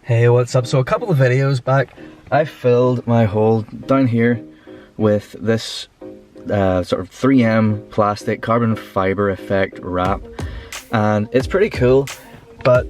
Hey, what's up? So a couple of videos back, I filled my hole down here with this sort of 3M plastic carbon fiber effect wrap, and it's pretty cool, but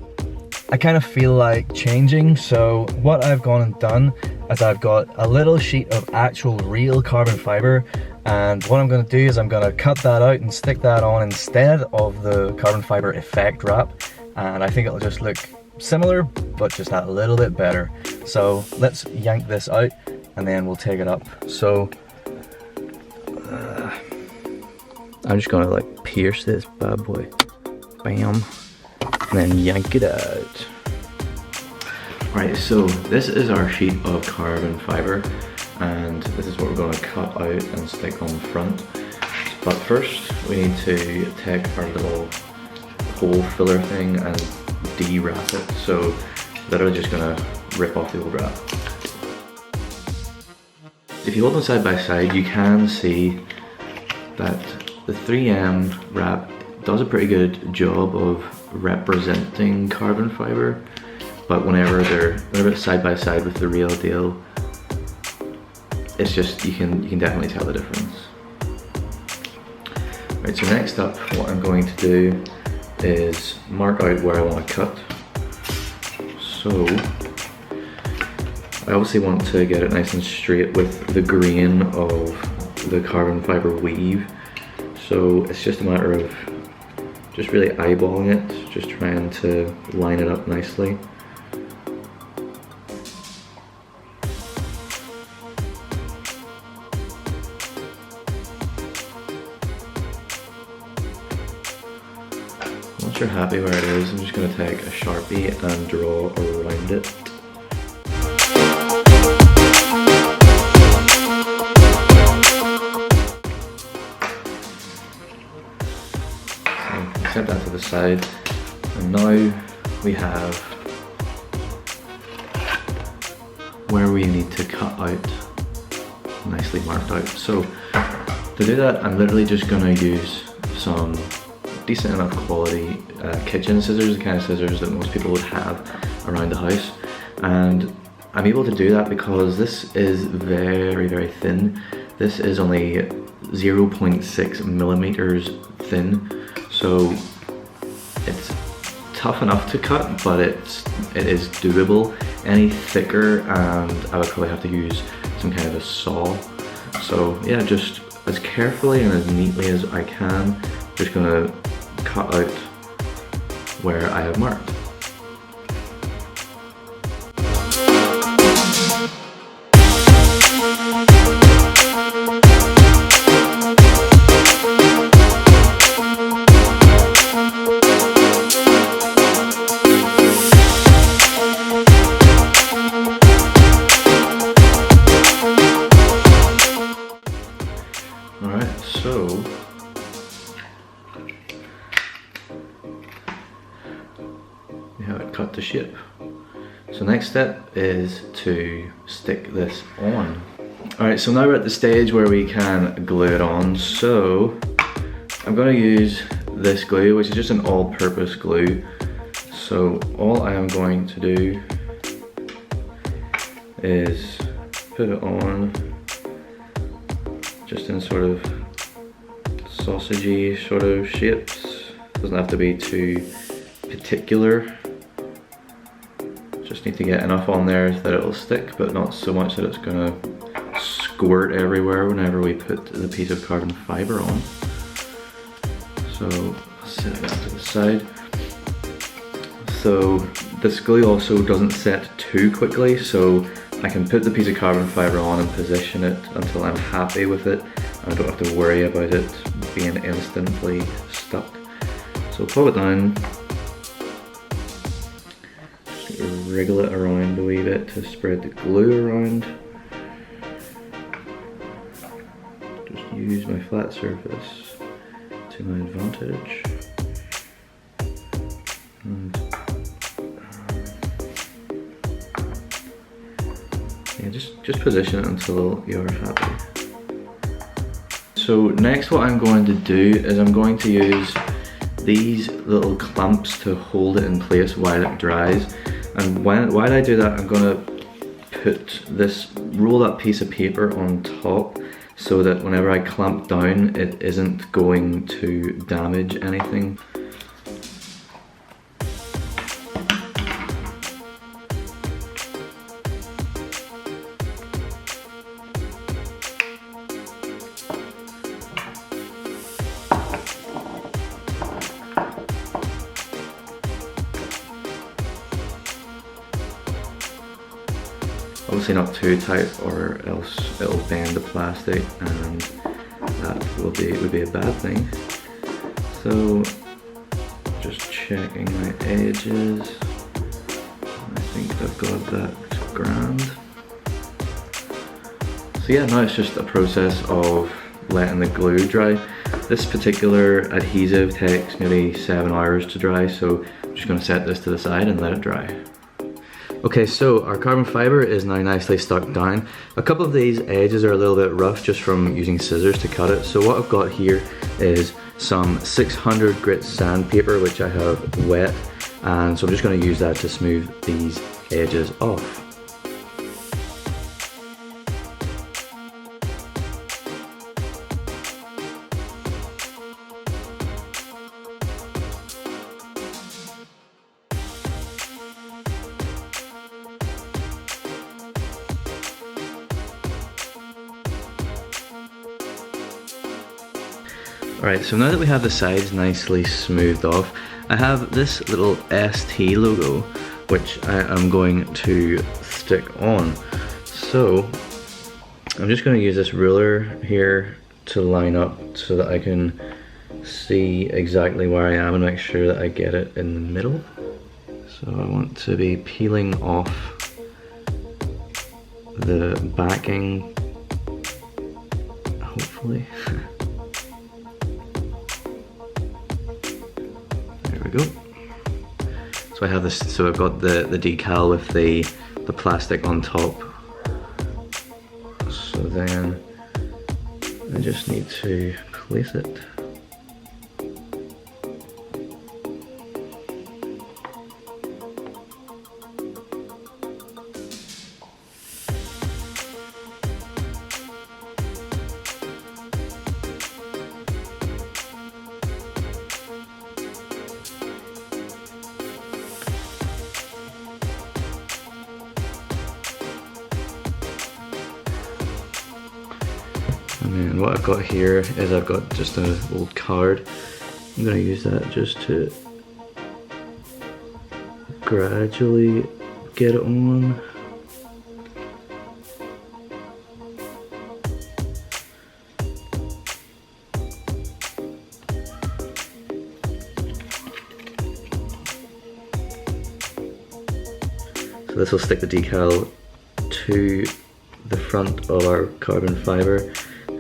I kind of feel like changing. So what I've gone and done is I've got a little sheet of actual real carbon fiber, and what I'm going to do is I'm going to cut that out and stick that on instead of the carbon fiber effect wrap, and I think it'll just look similar but just a little bit better. So let's yank this out and then we'll take it up. So I'm just gonna like pierce this bad boy, bam, and then yank it out. Right, so this is our sheet of carbon fiber, and this is what we're going to cut out and stick on the front. But first we need to take our little hole filler thing and de-wrap it. So literally just gonna rip off the old wrap. If you hold them side by side, you can see that the 3M wrap does a pretty good job of representing carbon fiber, but whenever it's side by side with the real deal, it's just, you can definitely tell the difference. Right, so next up, what I'm going to do is mark out where I want to cut. So I obviously want to get it nice and straight with the grain of the carbon fiber weave. So it's just a matter of just really eyeballing it, just trying to line it up nicely. Once you're happy where it is, I'm just going to take a Sharpie and draw around it. So set that to the side, and now we have where we need to cut out, nicely marked out. So to do that, I'm literally just going to use some decent enough quality kitchen scissors, the kind of scissors that most people would have around the house, and I'm able to do that because this is very, very thin. This is only 0.6 millimeters thin, so it's tough enough to cut, but it is doable. Any thicker and I would probably have to use some kind of a saw. So yeah, just as carefully and as neatly as I can, just gonna cut out where I have marked. Alright, so we have it cut to shape. So next step is to stick this on. Alright, so now we're at the stage where we can glue it on. So I'm going to use this glue, which is just an all-purpose glue. So all I am going to do is put it on just in sort of sausagey sort of shapes. Doesn't have to be too particular. Just need to get enough on there that it'll stick, but not so much that it's gonna squirt everywhere whenever we put the piece of carbon fiber on. So I'll set that to the side. So this glue also doesn't set too quickly, so I can put the piece of carbon fiber on and position it until I'm happy with it, and I don't have to worry about it being instantly stuck. So pull it down, just wriggle it around a wee bit to spread the glue around. Just use my flat surface to my advantage. And yeah, just position it until you're happy. So next what I'm going to do is I'm going to use these little clamps to hold it in place while it dries. And while I do that, I'm gonna roll that piece of paper on top so that whenever I clamp down, it isn't going to damage anything. Obviously not too tight, or else it'll bend the plastic, and that would be a bad thing. So just checking my edges. I think I've got that grand. So yeah, now it's just a process of letting the glue dry. This particular adhesive takes maybe 7 hours to dry, so I'm just going to set this to the side and let it dry. Okay, so our carbon fiber is now nicely stuck down. A couple of these edges are a little bit rough just from using scissors to cut it. So what I've got here is some 600 grit sandpaper, which I have wet, and so I'm just going to use that to smooth these edges off. Alright, so now that we have the sides nicely smoothed off, I have this little ST logo which I am going to stick on. So I'm just going to use this ruler here to line up so that I can see exactly where I am and make sure that I get it in the middle. So I want to be peeling off the backing, hopefully. Go. So I have this, so I've got the decal with the plastic on top. So then I just need to place it. And then what I've got here is I've got just an old card. I'm going to use that just to gradually get it on. So this will stick the decal to the front of our carbon fiber,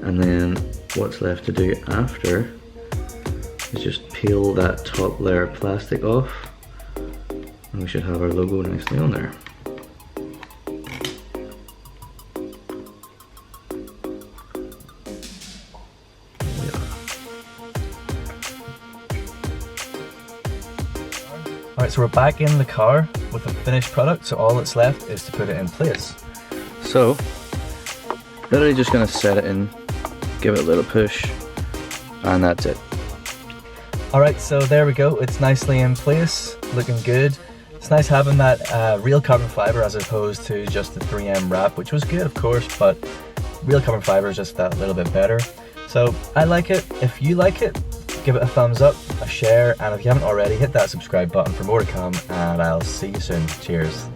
and then what's left to do after is just peel that top layer of plastic off, and we should have our logo nicely on there. Alright, so we're back in the car with the finished product, so all that's left is to put it in place. So, literally just going to set it in, give it a little push, and that's it. Alright, so there we go, it's nicely in place, looking good. It's nice having that real carbon fiber as opposed to just the 3M wrap, which was good of course, but real carbon fiber is just that little bit better. So I like it. If you like it, give it a thumbs up, a share, and if you haven't already, hit that subscribe button for more to come, and I'll see you soon. Cheers.